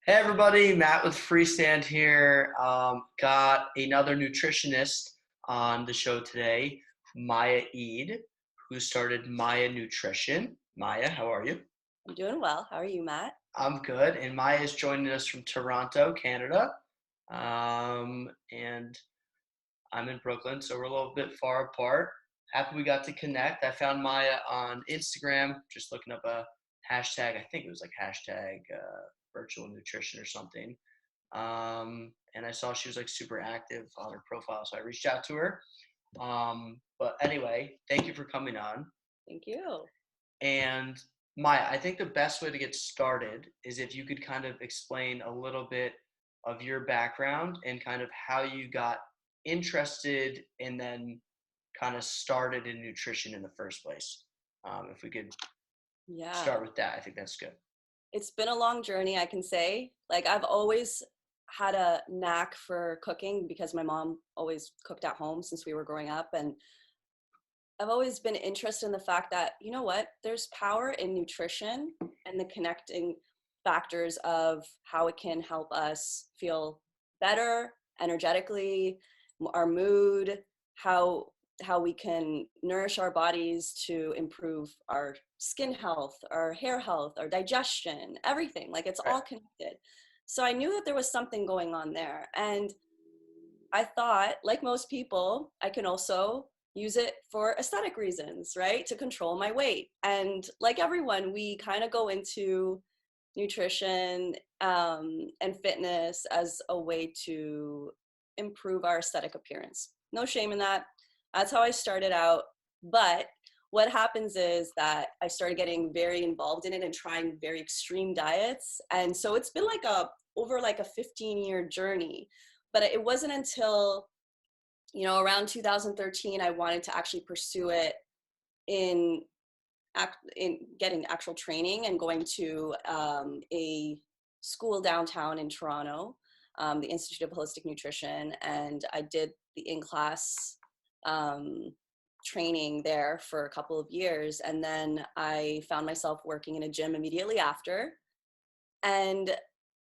Hey everybody, Matt with Freestand here. Got another nutritionist on the show today, Maya Eid, who started Maya Nutrition. Maya, how are you? I'm doing well. How are you, Matt? I'm good, and Maya is joining us from Toronto, Canada. And I'm in Brooklyn, so we're a little bit far apart. Happy we got to connect. I found Maya on Instagram, just looking up a hashtag. I think it was like hashtag virtual nutrition or something. And I saw she was like super active on her profile, so I reached out to her. But anyway, thank you for coming on. Thank you. And Maya, I think the best way to get started is if you could kind of explain a little bit of your background and kind of how you got interested and then kind of started in nutrition in the first place. If we could Yeah. start with that, I think that's good. It's been a long journey, I can say. Like, I've always had a knack for cooking because my mom always cooked at home since we were growing up. And I've always been interested in the fact that, you know what, there's power in nutrition and the connecting factors of how it can help us feel better energetically, our mood, how how we can nourish our bodies to improve our skin health, our hair health, our digestion, everything. Like, it's Right. all connected. So I knew that there was something going on there. And I thought, like most people, I can also use it for aesthetic reasons, right? To control my weight. And like everyone, we kind of go into nutrition and fitness as a way to improve our aesthetic appearance. No shame in that. That's how I started out. But what happens is that I started getting very involved in it and trying very extreme diets. And so it's been like over like a 15-year journey. But it wasn't until, around 2013, I wanted to actually pursue it in in getting actual training and going to a school downtown in Toronto, the Institute of Holistic Nutrition, and I did the in-class um, training there for a couple of years, and then I found myself working in a gym immediately after, and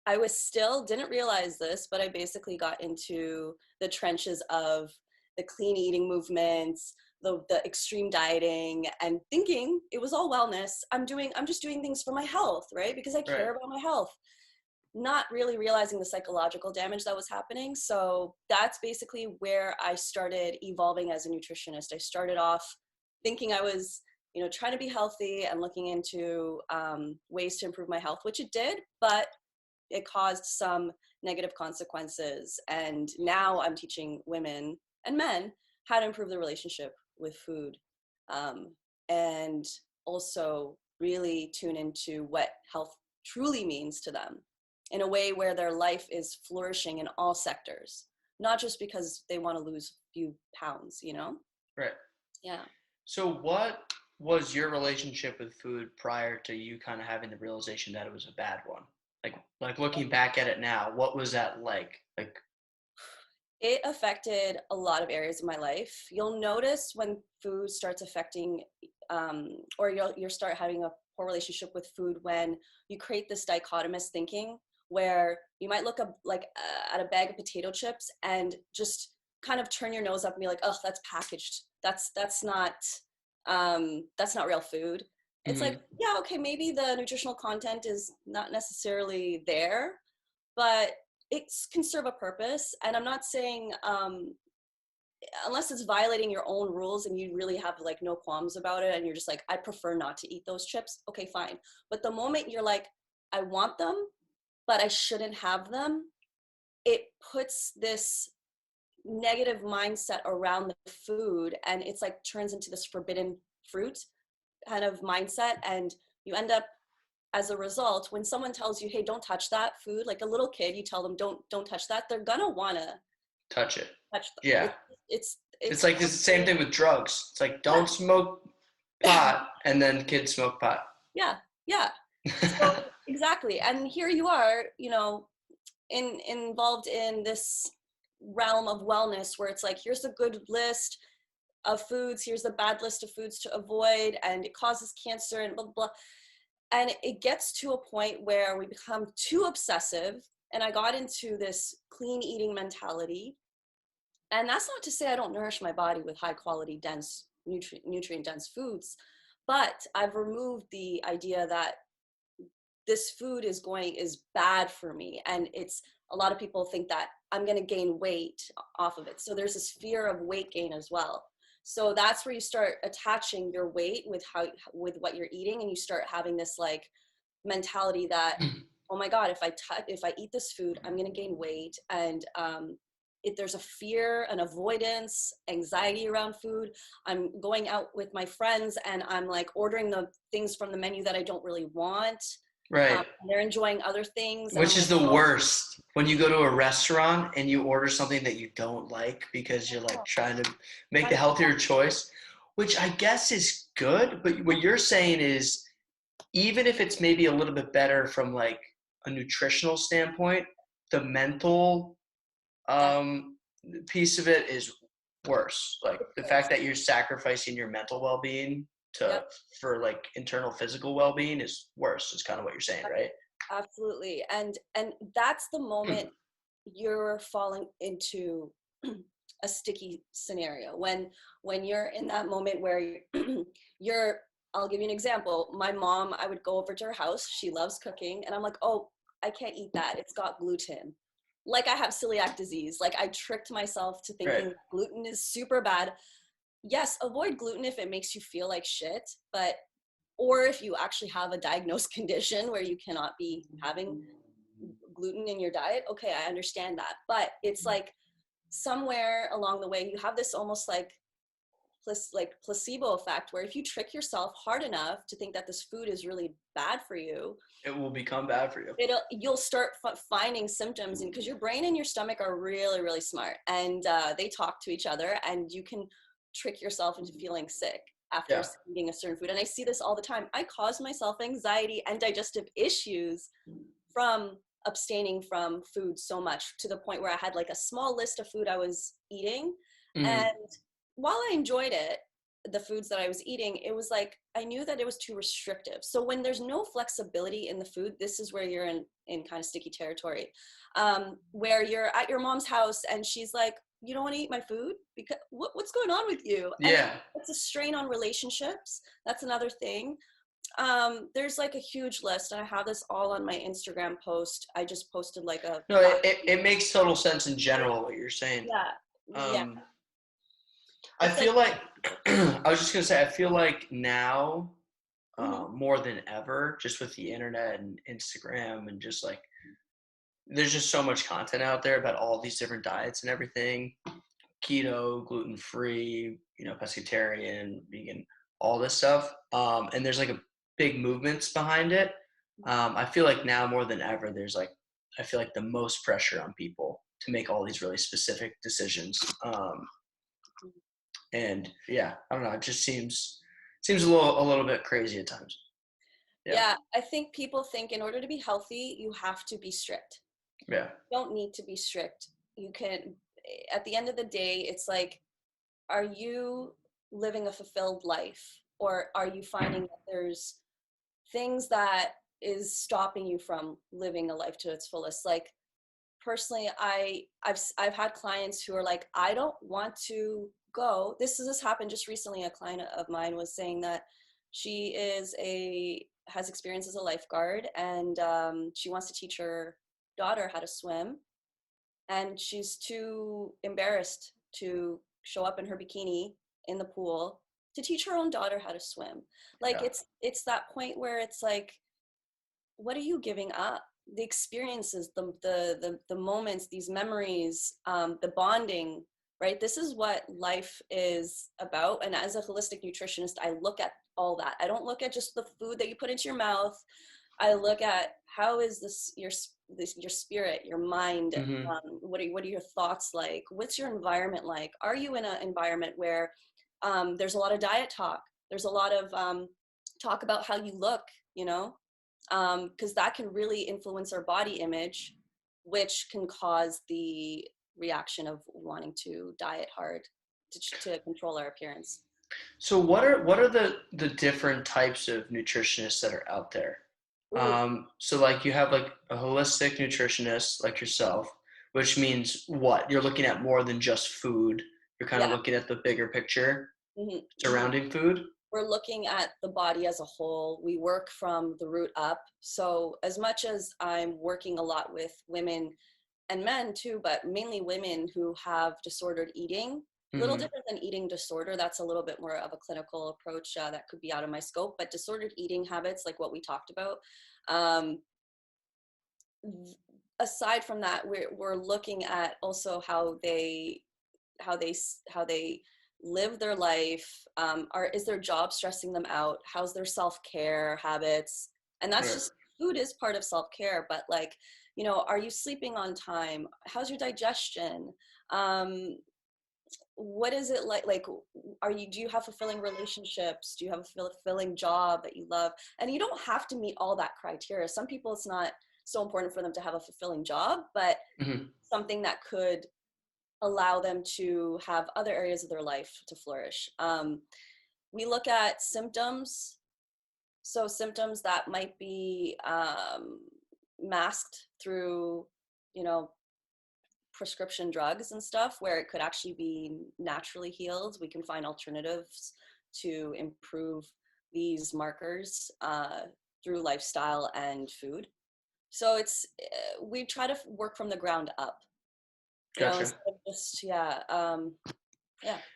I was still didn't realize this, but I basically got into the trenches of the clean eating movements, the extreme dieting, and thinking it was all wellness. I'm just doing things for my health, right? Because I Right. care about my health. Not really realizing the psychological damage that was happening. So that's basically where I started evolving as a nutritionist. I started off thinking I was, trying to be healthy and looking into ways to improve my health, which it did, but it caused some negative consequences. And now I'm teaching women and men how to improve their relationship with food, um, and also really tune into what health truly means to them in a way where their life is flourishing in all sectors, not just because they want to lose a few pounds. Right. Yeah. So what was your relationship with food prior to you kind of having the realization that it was a bad one? Like looking back at it now, what was that like? Like It affected a lot of areas of my life. You'll notice when food starts affecting, or you'll start having a poor relationship with food when you create this dichotomous thinking where you might look up like at a bag of potato chips and just kind of turn your nose up and be like, oh, that's packaged. That's not real food. It's like, mhm, yeah, okay, maybe the nutritional content is not necessarily there, but it can serve a purpose. And I'm not saying unless it's violating your own rules and you really have like no qualms about it and you're just like, I prefer not to eat those chips, okay, fine. But the moment you're like, I want them but I shouldn't have them, it puts this negative mindset around the food, and it's like turns into this forbidden fruit kind of mindset. And you end up, as a result, when someone tells you, hey, don't touch that food, like a little kid, you tell them don't touch that, they're gonna want to touch it. touch Yeah. it. it's It's it's like this same thing with drugs. It's like yeah. don't smoke pot and then kids smoke pot. Yeah, yeah. So exactly, and here you are, involved in this realm of wellness where it's like, here's a good list of foods, here's the bad list of foods to avoid, and it causes cancer and blah blah blah. And it gets to a point where we become too obsessive. And I got into this clean eating mentality. And that's not to say I don't nourish my body with high quality, dense, nutrient dense foods, but I've removed the idea that this food is bad for me. And it's, a lot of people think that I'm going to gain weight off of it. So there's this fear of weight gain as well. So that's where you start attaching your weight with with what you're eating, and you start having this like mentality that, oh my God, if I eat this food, I'm going to gain weight. And there's a fear, an avoidance, anxiety around food. I'm going out with my friends and I'm like ordering the things from the menu that I don't really want. Right. They're enjoying other things. And I'm Which is like, the oh, worst when you go to a restaurant and you order something that you don't like because you're like trying to make trying the to, healthier choice, which I guess is good. But what you're saying is, even if it's maybe a little bit better from like a nutritional standpoint, the mental piece of it is worse. Like the fact that you're sacrificing your mental well-being to yep, for like internal physical well-being is worse. Is kind of what you're saying, right? absolutely. And that's the moment you're falling into a sticky scenario, when you're in that moment where you're, I'll give you an example. My mom, I would go over to her house, she loves cooking, and I'm like, oh, I can't eat that, it's got gluten. Like I have celiac disease. Like I tricked myself to Right. thinking gluten is super bad. Yes, avoid gluten if it makes you feel like shit, but, or if you actually have a diagnosed condition where you cannot be having gluten in your diet, okay, I understand that. But it's like somewhere along the way you have this almost like placebo effect, where if you trick yourself hard enough to think that this food is really bad for you, It will become bad for you. you'll start finding symptoms. And because your brain and your stomach are really, really smart, and they talk to each other, and you can trick yourself into feeling sick after Yeah. eating a certain food. And I see this all the time. I cause myself anxiety and digestive issues from abstaining from food so much, to the point where I had like a small list of food I was eating. And Mm. while I enjoyed it, the foods that I was eating, it was like I knew that it was too restrictive. So when there's no flexibility in the food, this is where you're in kind of sticky territory, where you're at your mom's house and she's like, you don't want to eat my food because what's going on with you? And Yeah. it's a strain on relationships. That's another thing. There's like a huge list, and I have this all on my Instagram post. I just posted like a No, not, it makes total sense in general what you're saying. yeah, yeah. Um, I It's like, feel like I was just gonna say I feel like now mhm. more than ever, just with the internet and Instagram and just like there's just so much content out there about all these different diets and everything, keto, gluten free, pescatarian, vegan, all this stuff. And there's like a big movements behind it. I feel like now more than ever, I feel like the most pressure on people to make all these really specific decisions. And yeah, I don't know. It just seems a little bit crazy at times. Yeah, Yeah, I think people think in order to be healthy, you have to be strict. yeah. You don't need to be strict. You can, at the end of the day, it's like, are you living a fulfilled life, or are you finding that there's things that is stopping you from living a life to its fullest? Like personally, I've had clients who are like, I don't want to go. This happened just recently. A client of mine was saying that she has experience as a lifeguard, and she wants to teach her daughter how to swim, and she's too embarrassed to show up in her bikini in the pool to teach her own daughter how to swim. Like Yeah. it's that point where it's like, what are you giving up? The experiences, the moments, these memories, the bonding, right? This is what life is about. And as a holistic nutritionist, I look at all that. I don't look at just the food that you put into your mouth. I look at how is your spirit, your mind. Hmm. What are your thoughts like? What's your environment like? Are you in an environment where there's a lot of diet talk? There's a lot of talk about how you look, you know, because that can really influence our body image, which can cause the reaction of wanting to diet hard to control our appearance. So what are the different types of nutritionists that are out there? Ooh, So like you have like a holistic nutritionist like yourself, which means what? You're looking at more than just food. You're kind of yeah. looking at the bigger picture Hmm. Hmm. surrounding food. We're looking at the body as a whole. We work from the root up. So as much as I'm working a lot with women and men too, but mainly women who have disordered eating, a little Hmm. different than eating disorder. That's a little bit more of a clinical approach that could be out of my scope. But disordered eating habits, like what we talked about, um, aside from that, we're looking at also how they live their life. Is their job stressing them out? How's their self-care habits? And that's Right. just, food is part of self-care, but like, are you sleeping on time? How's your digestion? um, what is it like, do you have fulfilling relationships? Do you have a fulfilling job that you love? And you don't have to meet all that criteria. Some people, it's not so important for them to have a fulfilling job, but Hmm. something that could allow them to have other areas of their life to flourish. We look at symptoms. So symptoms that might be masked through, you know, prescription drugs and stuff, where it could actually be naturally healed. We can find alternatives to improve these markers through lifestyle and food. So we try to work from the ground up, Gotcha. instead of just, yeah,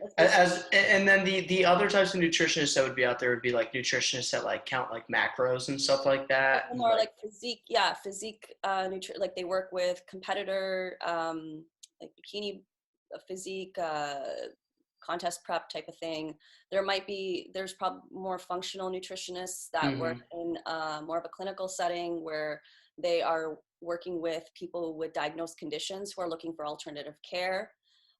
that's basically. As and then the other types of nutritionists that would be out there would be like nutritionists that like count like macros and stuff like that, and More like like physique, yeah, physique, like they work with competitor, like bikini physique, contest prep type of thing. There's probably more functional nutritionists that work hmm. in more of a clinical setting, where they are working with people with diagnosed conditions who are looking for alternative care.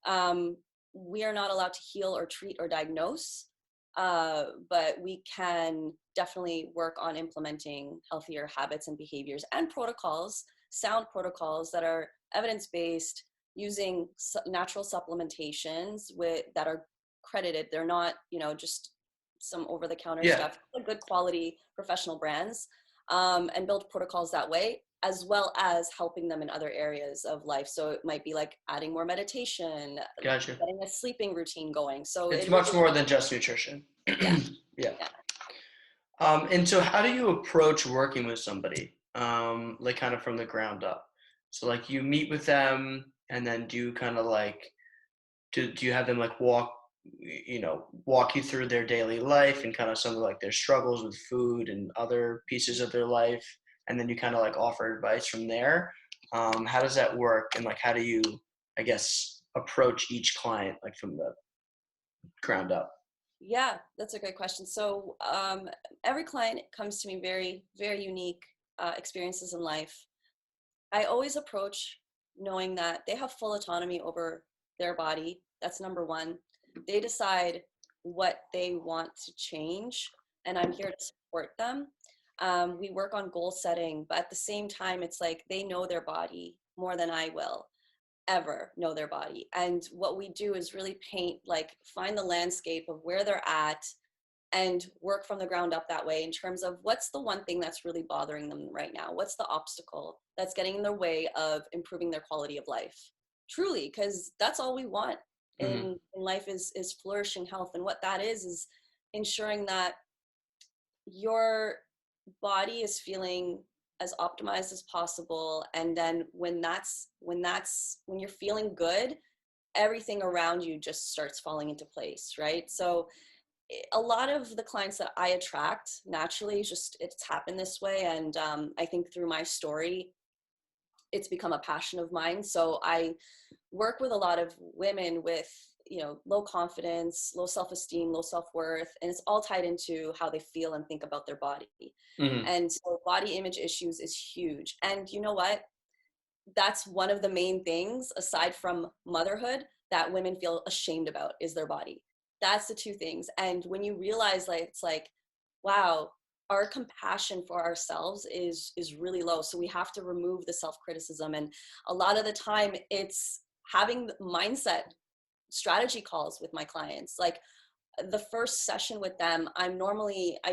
Um, we are not allowed to heal or treat or diagnose, but we can definitely work on implementing healthier habits and behaviors and protocols, sound protocols that are evidence-based, using natural supplementations that are credited. They're not, just some over-the-counter Yeah. stuff. Good quality professional brands, and build protocols that way, as well as helping them in other areas of life. So it might be like adding more meditation, Gotcha. getting a sleeping routine going. So It's it much really, more than just nutrition. yeah, Yeah. yeah. And so how do you approach working with somebody, like kind of from the ground up? So like you meet with them and then do you kind of like, do you have them like walk you through their daily life and kind of some of like their struggles with food and other pieces of their life? And then you kind of like offer advice from there. How does that work? And like, how do you, I guess, approach each client like from the ground up? Yeah, that's a great question. So every client comes to me very, very unique experiences in life. I always approach knowing that they have full autonomy over their body. That's number one. They decide what they want to change, and I'm here to support them. We work on goal setting, but at the same time, it's like they know their body more than I will ever know their body. And what we do is really find the landscape of where they're at and work from the ground up that way, in terms of what's the one thing that's really bothering them right now? What's the obstacle that's getting in their way of improving their quality of life? Truly, because that's all we want Hmm. in life is flourishing health. And what that is ensuring that your body is feeling as optimized as possible. And then when you're feeling good, everything around you just starts falling into place, right? So a lot of the clients that I attract naturally, just it's happened this way. And I think through my story, it's become a passion of mine. So I work with a lot of women with, low confidence, low self-esteem, low self-worth, and it's all tied into how they feel and think about their body. Hmm. And so body image issues is huge. And you know what? That's one of the main things, aside from motherhood, that women feel ashamed about, is their body. That's the two things. And when you realize, like, it's like, wow, our compassion for ourselves is really low. So we have to remove the self-criticism. And a lot of the time it's having mindset strategy calls with my clients. Like, the first session with them, I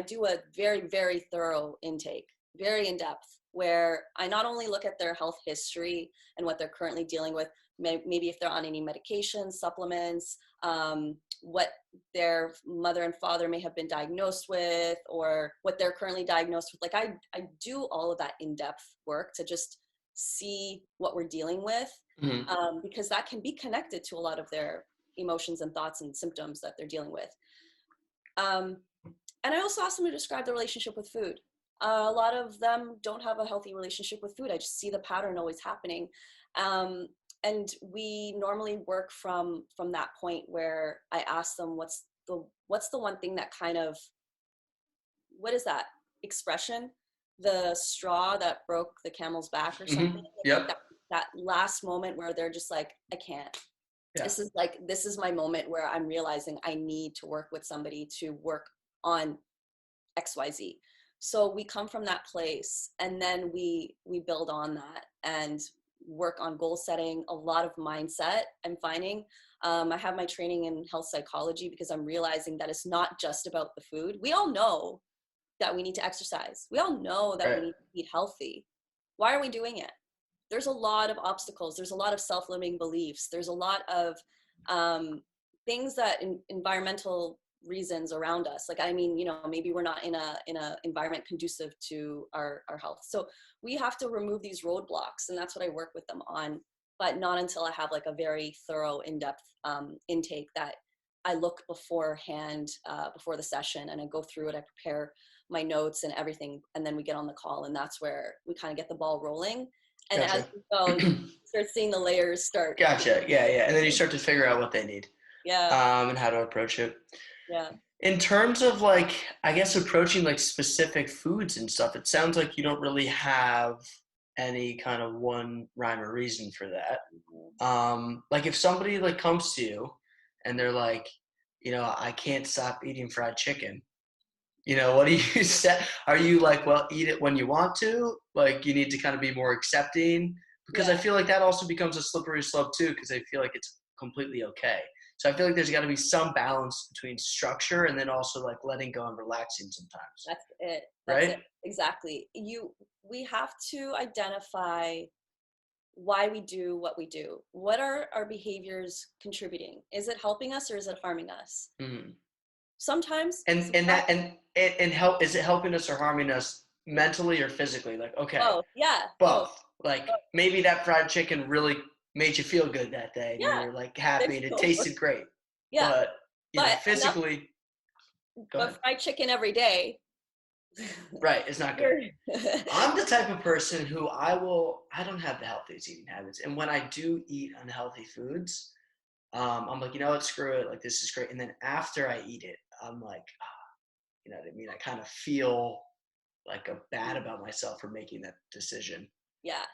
do a very, very thorough intake, very in depth, where I not only look at their health history and what they're currently dealing with, maybe if they're on any medications, supplements, what their mother and father may have been diagnosed with, or what they're currently diagnosed with. Like I do all of that in-depth work to just see what we're dealing with, Mm-hmm. because that can be connected to a lot of their emotions and thoughts and symptoms that they're dealing with. Um, and I also ask them to describe their relationship with food. A lot of them don't have a healthy relationship with food. I just see the pattern always happening. Um, and we normally work from that point where I ask them what's the one thing that kind of, what is that expression? The straw that broke the camel's back or Mm-hmm. something. It's like Yep. that last moment where they're just like, I can't. Yeah. This is my moment where I'm realizing I need to work with somebody to work on XYZ. So we come from that place, and then we build on that and work on goal setting, a lot of mindset. I'm finding I have my training in health psychology because I'm realizing that it's not just about the food. We all know that we need to exercise. We all know that we Right. need to eat healthy. Why are we doing it? There's a lot of obstacles. There's a lot of self-limiting beliefs. There's a lot of things that environmental reasons around us. Like, I mean, maybe we're not in a environment conducive to our health. So we have to remove these roadblocks, and that's what I work with them on, but not until I have like a very thorough, in-depth intake that I look beforehand, before the session, and I go through it. I prepare my notes and everything, and then we get on the call, and that's where we kind of get the ball rolling. And as Gotcha. we go, you start seeing the layers start. Gotcha. Yeah, yeah. And then you start to figure out what they need, Yeah, and how to approach it. yeah. In terms of like, I guess approaching like specific foods and stuff, it sounds like you don't really have any kind of one rhyme or reason for that. Like if somebody like comes to you and they're like, I can't stop eating fried chicken. What do you say? Are you like, well, eat it when you want to? Like you need to kind of be more accepting, because I Yeah, feel like that also becomes a slippery slope too, because I feel like it's completely okay. So I feel like there's got to be some balance between structure and then also like letting go and relaxing sometimes, that's it. That's it. right? Exactly. We have to identify why we do what we do. What are our behaviors contributing? Is it helping us or is it harming us? Mhm. Sometimes, And that and help, is it helping us or harming us mentally or physically? Like, okay, both. Yeah, both. both. Like Both. maybe that fried chicken really made you feel good that day and you Yeah, were like they happy and it feel. tasted great. Yeah, But, but enough. physically, go But ahead. fried chicken every day. Right, it's not good. You're- I'm the type of person who I don't have the healthiest eating habits. And when I do eat unhealthy foods, I'm like, what, screw it. Like, this is great. And then after I eat it, I'm like, you know what I mean? I kind of feel like bad about myself for making that decision. yeah.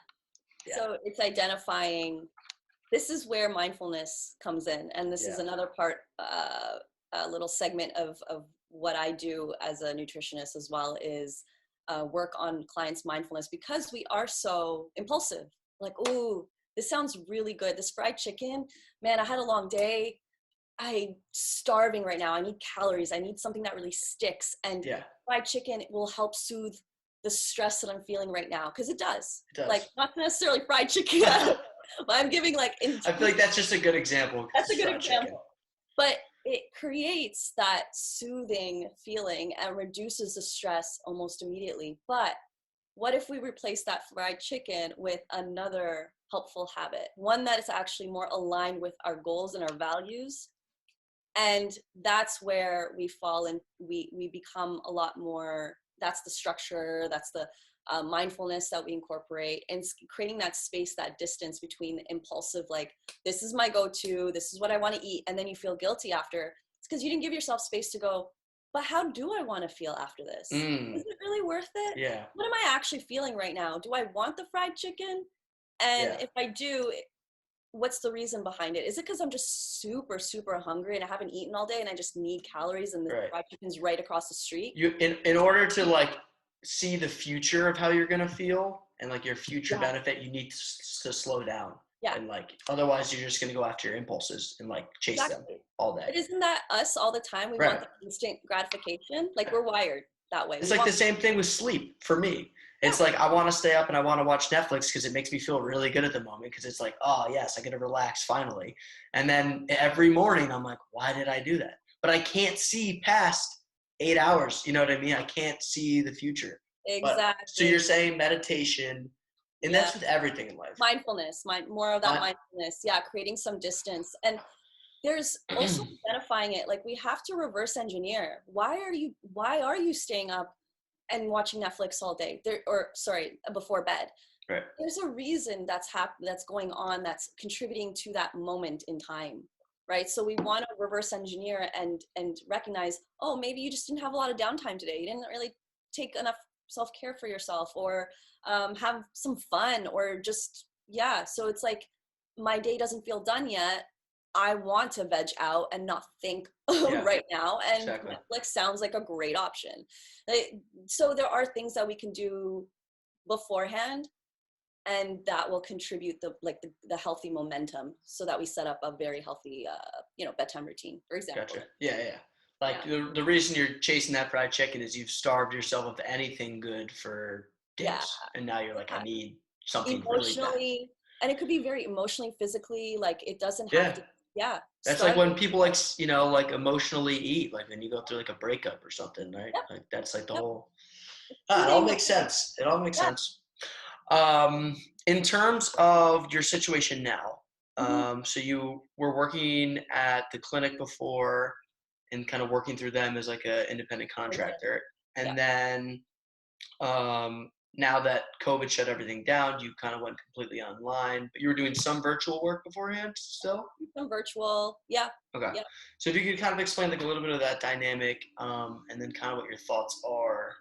Yeah. So it's identifying. This is where mindfulness comes in, and this is Yeah. another part, a little segment of what I do as a nutritionist as well, is work on clients' mindfulness, because we are so impulsive. Like, ooh, this sounds really good. This fried chicken, man, I had a long day. I'm starving right now. I need calories. I need something that really sticks. And Yeah. fried chicken will help soothe the stress that I'm feeling right now. Cause it does. It Like, does. not necessarily fried chicken. But I'm giving like, I feel like that's just a good example because that's a it's good fried chicken. example. But it creates that soothing feeling and reduces the stress almost immediately. But what if we replace that fried chicken with another helpful habit? One that is actually more aligned with our goals and our values. And that's where we fall and we become a lot more. That's the structure, that's the mindfulness that we incorporate, and creating that space, that distance between the impulsive, like, this is my go-to, this is what I want to eat, and then you feel guilty after. It's because you didn't give yourself space to go, but how do I want to feel after this? Is Mm, it really worth it? yeah. What am I actually feeling right now? Do I want the fried chicken? And Yeah. if I do, what's the reason behind it? Is it because I'm just super, super hungry and I haven't eaten all day and I just need calories and the Right. fried chicken's right across the street? You in order to like see the future of how you're gonna feel and like your future Yeah, benefit, you need to slow down. Yeah, And like, otherwise you're just going to go after your impulses and like chase them exactly. all day. But isn't that us all the time? We want Right. the instant gratification. Like we're wired that way. It's We like want, the same thing with sleep for me. yeah, It's like I want to stay up and I want to watch Netflix because it makes me feel really good at the moment because it's like, oh, yes, I get to relax finally. And then every morning I'm like, why did I do that? But I can't see past 8 hours. You know what I mean? I can't see the future. But so you're exactly. saying meditation, and Yeah. that's with everything in life. Mindfulness, more of that My, mindfulness. Yeah, creating some distance. And there's also identifying it. Like we have to reverse engineer. Why are you staying up and watching Netflix all day? There, or sorry, before bed. right. There's a reason that's going on, that's contributing to that moment in time, right? So we want to reverse engineer and recognize, oh, maybe you just didn't have a lot of downtime today. You didn't really take enough self-care for yourself, or have some fun, or just, yeah. So it's like, my day doesn't feel done yet. I want to veg out and not think Yeah, right now, and exactly. Netflix sounds like a great option. So there are things that we can do beforehand, and that will contribute the healthy momentum, so that we set up a very healthy bedtime routine, for example. Gotcha. Yeah, yeah. Like Yeah, the reason you're chasing that fried chicken is you've starved yourself of anything good for yeah, days, and now you're like, I yeah. need something really bad. Emotionally, and it could be very emotionally, physically, like it doesn't have Yeah, to, yeah, that's like when starving. people like like emotionally eat, like when you go through like a breakup or something, right? Yep, Like that's like the yep. whole. It all Eating, makes sense. It all makes yeah. sense. In terms of your situation now, Hmm. so you were working at the clinic before and kind of working through them as like a independent contractor. Yeah, And then now that COVID shut everything down, you kind of went completely online, but you were doing some virtual work beforehand still? some virtual, yeah, Okay. yeah. So if you could kind of explain like a little bit of that dynamic, and then kind of what your thoughts are,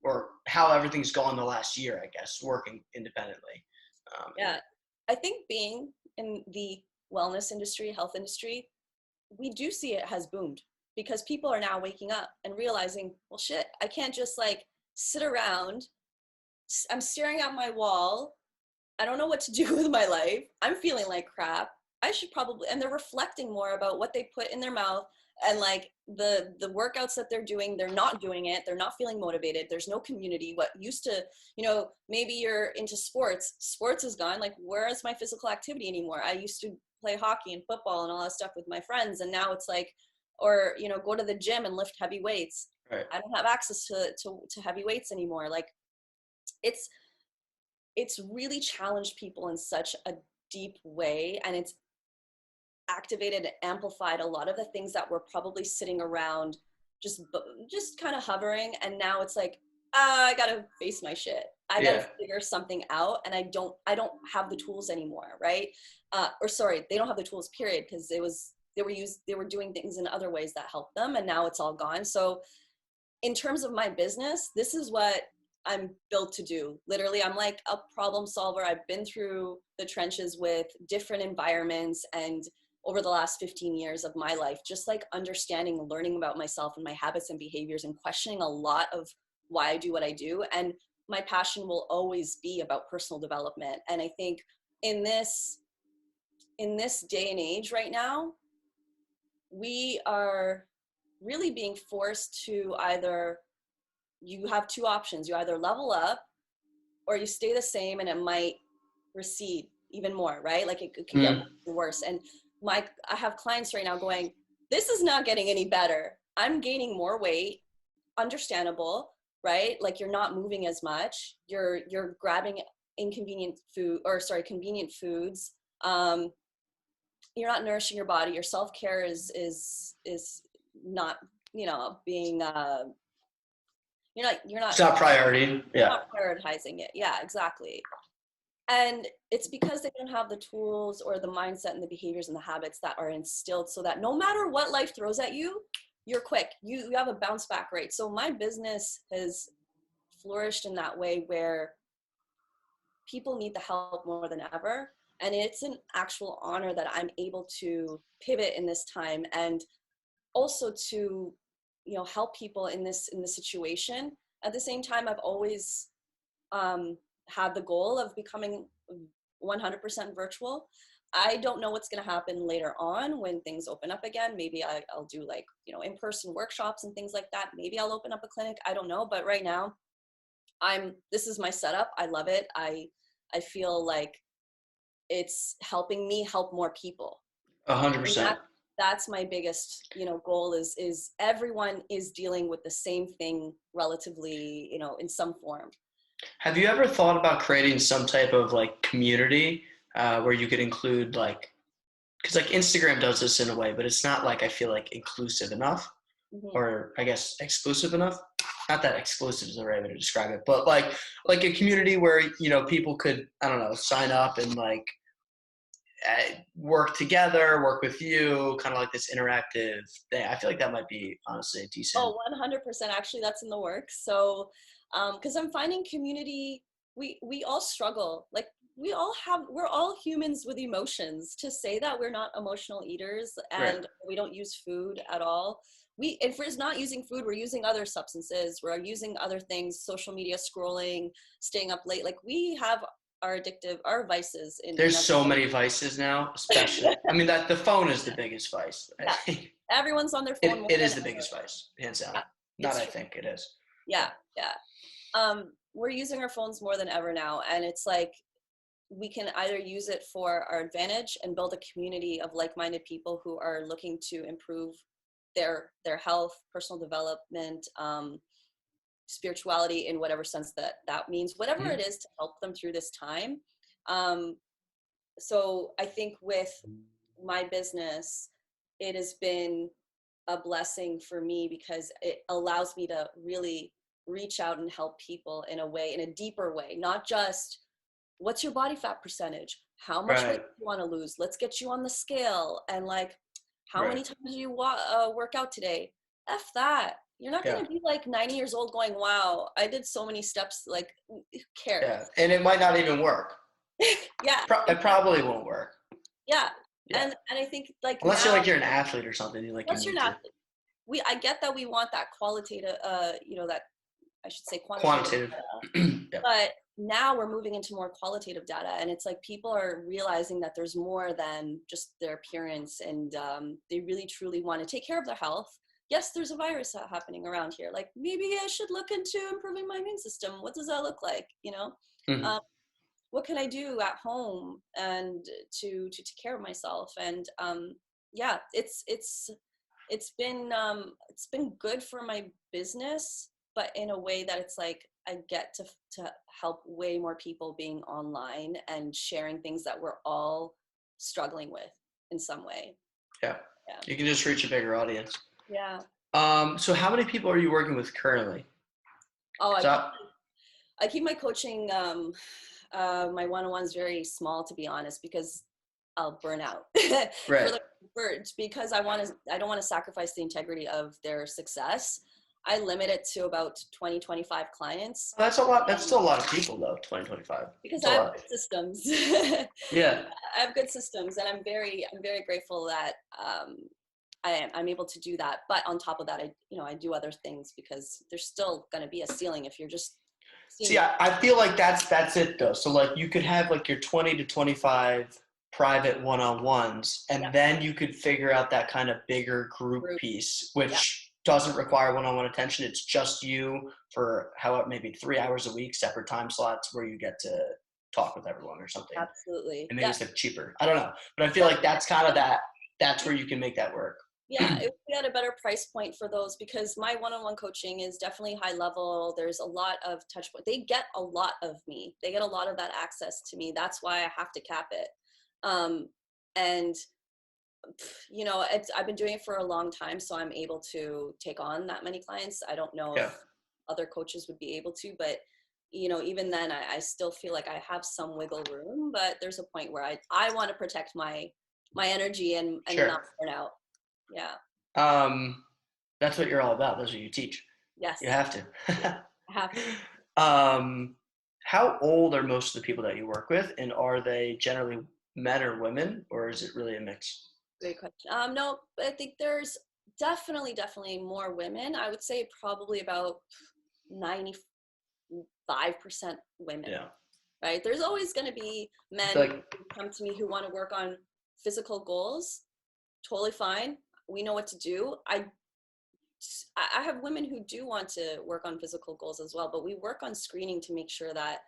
or how everything's gone the last year, I guess, working independently. And Yeah, I think being in the wellness industry, health industry, we do see it has boomed, because people are now waking up and realizing, well, shit, I can't just like sit around. I'm staring at my wall. I don't know what to do with my life. I'm feeling like crap. I should probably, and they're reflecting more about what they put in their mouth, and like the workouts that they're doing, they're not doing it. They're not feeling motivated. There's no community. What used to, maybe you're into sports. Sports is gone. Like, where is my physical activity anymore? I used to play hockey and football and all that stuff with my friends, and now it's like, or go to the gym and lift heavy weights. right. I don't have access to heavy weights anymore. Like, it's it's really challenged people in such a deep way, and it's activated and amplified a lot of the things that were probably sitting around, just kind of hovering, and now it's like, I gotta face my shit. I gotta Yeah. figure something out, and I don't have the tools anymore, right? Or sorry, they don't have the tools, period, because they were doing things in other ways that helped them, and now it's all gone. So in terms of my business, this is what I'm built to do. Literally, I'm like a problem solver. I've been through the trenches with different environments, and over the last 15 years of my life, just like understanding and learning about myself and my habits and behaviors, and questioning a lot of why I do what I do. And my passion will always be about personal development. And I think in this day and age right now, we are really being forced to either, you have two options. You either level up, or you stay the same, and it might recede even more, right? Like it can get Mm. worse. And I have clients right now going, this is not getting any better. I'm gaining more weight. Understandable, right? Like, you're not moving as much. You're grabbing convenient foods. You're not nourishing your body. Your self-care is not, being, you're not It's not priority. Yeah. not prioritizing it. Yeah, exactly. And it's because they don't have the tools or the mindset and the behaviors and the habits that are instilled, so that no matter what life throws at you, you're quick. You have a bounce back rate. So my business has flourished in that way, where people need the help more than ever. And it's an actual honor that I'm able to pivot in this time, and also to, help people in this situation. At the same time, I've always had the goal of becoming 100% virtual. I don't know what's going to happen later on when things open up again. Maybe I'll do like, in-person workshops and things like that. Maybe I'll open up a clinic. I don't know. But right now this is my setup. I love it. I feel like it's helping me help more people. And 100%. that's my biggest, goal is everyone is dealing with the same thing relatively, in some form. Have you ever thought about creating some type of like community where you could include like, because like Instagram does this in a way, but it's not like I feel like inclusive enough, Mm-hmm. or I guess exclusive enough. Not that exclusive is the right way to describe it, but like a community where people could, I don't know, sign up and like work together, work with you, kind of like this interactive thing. I feel like that might be honestly a decent. Oh, 100%. Actually, that's in the works. So, because I'm finding community, we all struggle. Like we're all humans with emotions. To say that we're not emotional eaters Right. and we don't use food at all. If we're not using food, we're using other substances. We're using other things, social media, scrolling, staying up late. Like we have our vices in There's other so ways. many vices now, especially. I mean, that the phone is the biggest vice. I Yeah, think everyone's on their phone it, more it than is the ever. biggest vice, hands down. Yeah, Not it's I true. think it is. Yeah, yeah. We're using our phones more than ever now, and it's like we can either use it for our advantage and build a community of like-minded people who are looking to improve their health, personal development, spirituality in whatever sense that means, whatever Mhm. it is to help them through this time. Um, so I think with my business, it has been a blessing for me because it allows me to really reach out and help people in a way, in a deeper way, not just what's your body fat percentage, how much weight Right, do you want to lose, let's get you on the scale, and like how right. many times do you work out today. F that. You're not going Yeah, to be like 90 years old going, wow, I did so many steps. Like, who yeah. cares? And it might not even work. Yeah, It probably won't work. yeah. Yeah. And I think like Unless you're now, like you're an athlete or something, you unless you're need not, to. I get that we want that qualitative, that I should say quantitative Quantitative. data, Yeah. but now we're moving into more qualitative data, and it's like people are realizing that there's more than just their appearance, and they really truly want to take care of their health. Yes, there's a virus happening around here. Like maybe I should look into improving my immune system. What does that look like? Mhm. Um, what can I do at home and to take care of myself? And yeah, it's been good for my business, but in a way that it's like I get to help way more people being online and sharing things that we're all struggling with in some way. Yeah. Yeah. You can just reach a bigger audience. Yeah. So how many people are you working with currently? Oh, 'Cause I keep my coaching, my one-on-ones very small, to be honest, because I'll burn out for right. the because I don't want to sacrifice the integrity of their success. I limit it to about 20, 25 clients. Well, that's a lot. That's Um, still a lot of people though. 2025. because It's I a have lot. good systems. Yeah. I have good systems, and I'm very grateful that I'm able to do that. But on top of that, I do other things because there's still going to be a ceiling if you're just seeing See, me. I feel like that's it though. So like you could have like your 20 to 25 private one-on-ones, Yeah, and then you could figure out that kind of bigger group group. piece, Yeah, which doesn't require one-on-one attention. It's just you for how maybe 3 hours a week, separate time slots where you get to talk with everyone or something. absolutely. And maybe Yeah, it's like cheaper. I don't know, but I feel that like that's kind of that. That's where you can make that work. yeah, it would be at a better price point for those because my one-on-one coaching is definitely high level. There's a lot of touch point. They get a lot of me. They get a lot of that access to me. That's why I have to cap it. And I've been doing it for a long time, so I'm able to take on that many clients. I don't know Yeah, if other coaches would be able to, but even then, I still feel like I have some wiggle room. But there's a point where I want to protect my energy and sure. not burn out. Yeah. Um, that's what you're all about. That's what you teach. You Yes. have to. I have to. um, how old are most of the people that you work with, and are they generally men or women, or is it really a mix? Great question. No, I think there's definitely more women. I would say probably about 95% women. Yeah. right? There's always going to be I feel men like who come to me who want to work on physical goals. Totally fine. We know what to do. I have women who do want to work on physical goals as well, but we work on screening to make sure that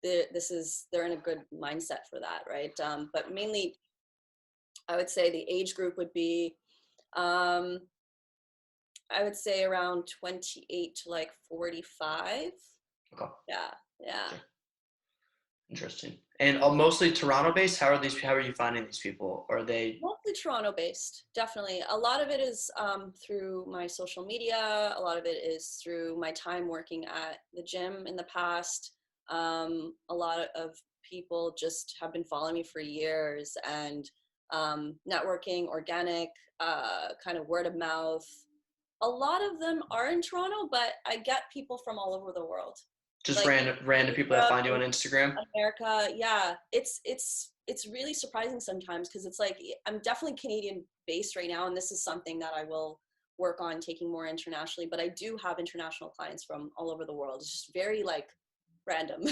they're in a good mindset for that, right? But mainly, I would say the age group would be, um, I would say around 28 to like 45. okay, Yeah, yeah. okay, interesting. And mostly Toronto based. How are you finding these people? Are they Mostly Toronto based, definitely. A lot of it is through my social media. A lot of it is through my time working at the gym in the past. A lot of people just have been following me for years, and networking, organic, kind of word of mouth. A lot of them are in Toronto, but I get people from all over the world, just like random people that Europe, find you on Instagram? America. Yeah, it's really surprising sometimes because it's like I'm definitely Canadian based right now, and this is something that I will work on taking more internationally. But I do have international clients from all over the world. It's just very like random.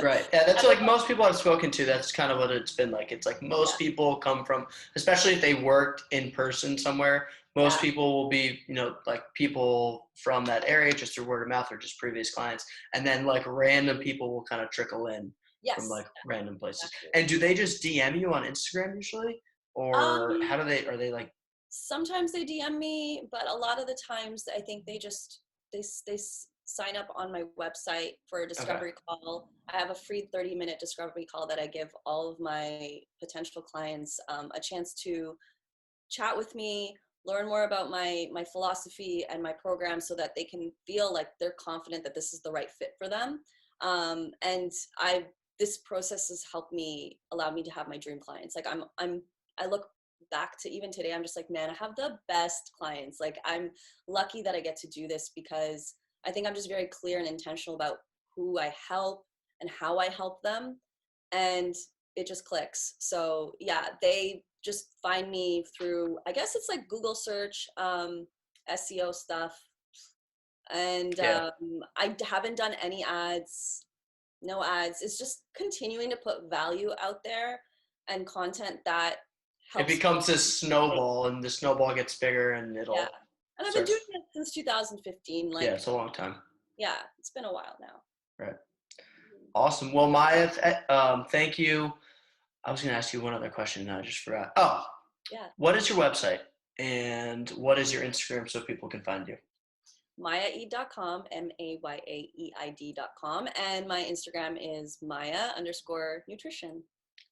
Right. Yeah, that's And like most people I've spoken to, that's kind of what it's been like. It's like yeah, most people come from, especially if they worked in person somewhere, most yeah, people will be, like people from that area just through word of mouth or just previous clients. And then like random people will kind of trickle in from yes, like random places. exactly. And do they just DM you on Instagram usually? Or Um, are they like, Sometimes they DM me, but a lot of the times I think they sign up on my website for a okay, discovery call. I have a free 30-minute discovery call that I give all of my potential clients a chance to chat with me, learn more about my philosophy and my program, so that they can feel like they're confident that this is the right fit for them. And this process has helped me, allowed me to have my dream clients. Like I look back to even today, I'm just like, man, I have the best clients. Like I'm lucky that I get to do this because I think I'm just very clear and intentional about who I help and how I help them. And it just clicks. So yeah, they just find me through, I guess it's like Google search, SEO stuff. And yeah. I haven't done any ads, no ads. It's just continuing to put value out there and content that It helps becomes people. this snowball and the snowball gets bigger and Yeah. it'll And I've been starts, doing it since 2015. yeah, Like, it's a long time. yeah, it's been a while now. Right. Awesome. Well, Maya, thank you. I was going to ask you one other question and I just forgot. Oh, Yeah. what is your website and what is your Instagram so people can find you? MayaEid.com, MayaEid.com. And my Instagram is Maya_nutrition.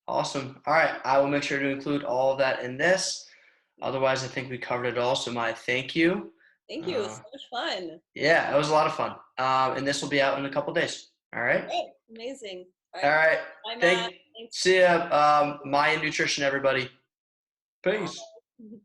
Awesome. All right. I will make sure to include all of that in this. Otherwise, I think we covered it all. So, Maya, thank you. Thank you. It was Uh, so much fun. yeah, it was a lot of fun. And this will be out in a couple days. All right. Great. Amazing. All All right. right. Bye, Matt. Thank. Thanks. See ya. Maya Nutrition, everybody. Peace. Bye.